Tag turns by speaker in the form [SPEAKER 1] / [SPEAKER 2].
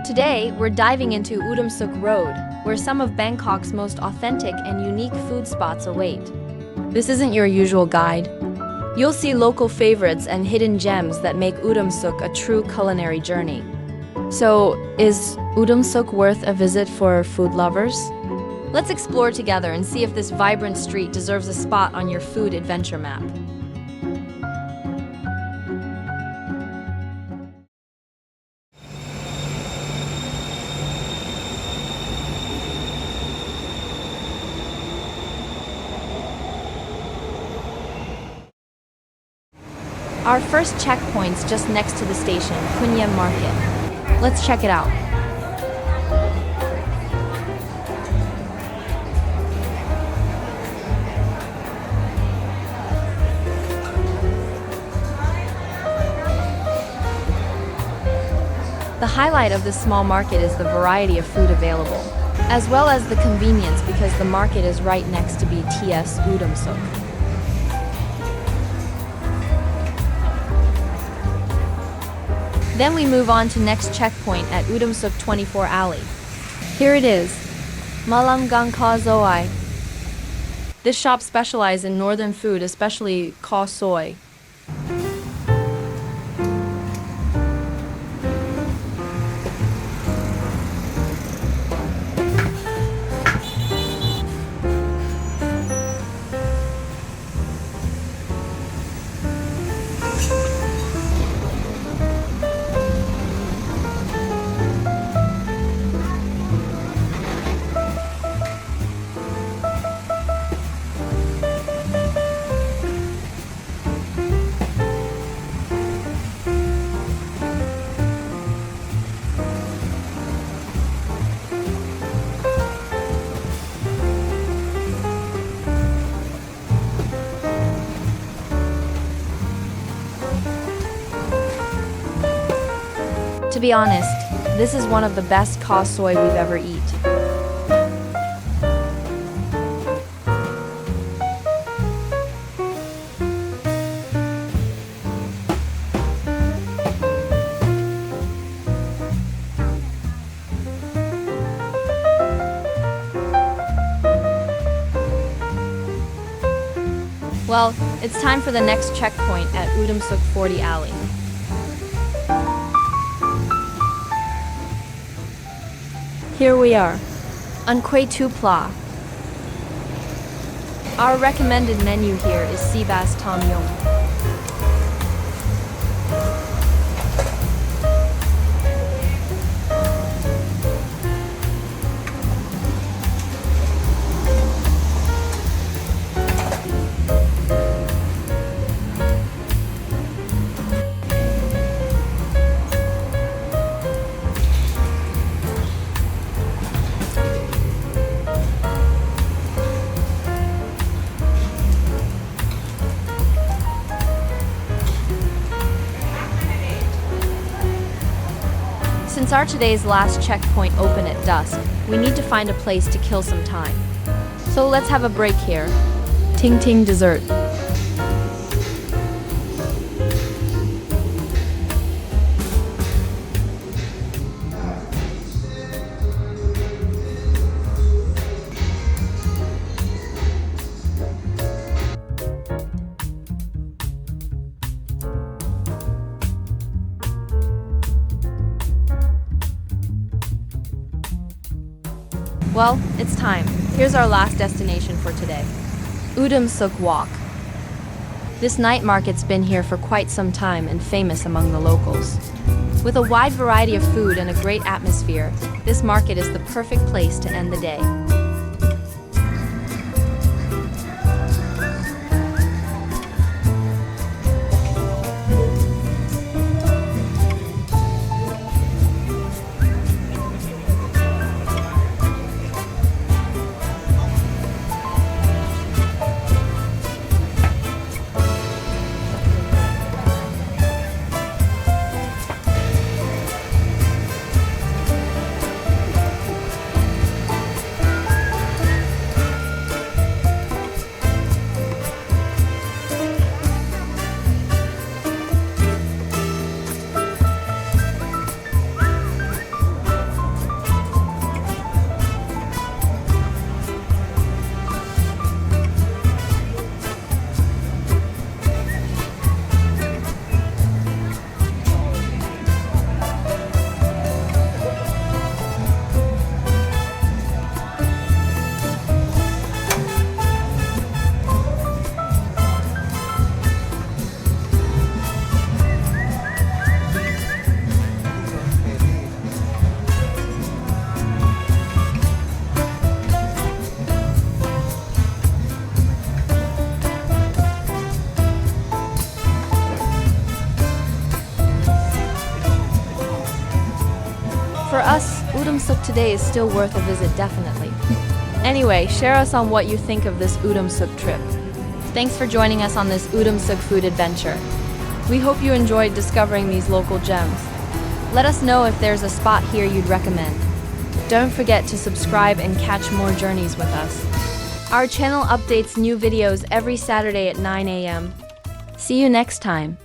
[SPEAKER 1] Today, we're diving into Udamsuk Road, where some of Bangkok's most authentic and unique food spots await. This isn't your usual guide. You'll see local favorites and hidden gems that make Udamsuk a true culinary journey. So, is Udamsuk worth a visit for food lovers? Let's explore together and see if this vibrant street deserves a spot on your food adventure map. Our first checkpoint's just next to the station, Kuniem Market. Let's check it out. The highlight of this small market is the variety of food available, as well as the convenience because the market is right next to BTS Udamsuk. Then we move on to next checkpoint at Udamsuk 24 Alley. Here it is, Malam Gang Ka Zoi. This shop specializes in northern food, especially Ka Soy. To be honest, this is one of the best Ka Soy we've ever eat. Well, it's time for the next checkpoint at Udamsuk 40 Alley. Here we are, on Quay Tu Pla. Our recommended menu here is Seabass Tom Yum. Since our today's last checkpoint opened at dusk, we need to find a place to kill some time. So let's have a break here. Ting Ting Dessert. Well, it's time. Here's our last destination for today. Udamsuk Walk. This night market's been here for quite some time and famous among the locals. With a wide variety of food and a great atmosphere, this market is the perfect place to end the day. For us, Udom Suk today is still worth a visit definitely. Anyway, share us on what you think of this Udom Suk trip. Thanks for joining us on this Udom Suk food adventure. We hope you enjoyed discovering these local gems. Let us know if there's a spot here you'd recommend. Don't forget to subscribe and catch more journeys with us. Our channel updates new videos every Saturday at 9 a.m. See you next time.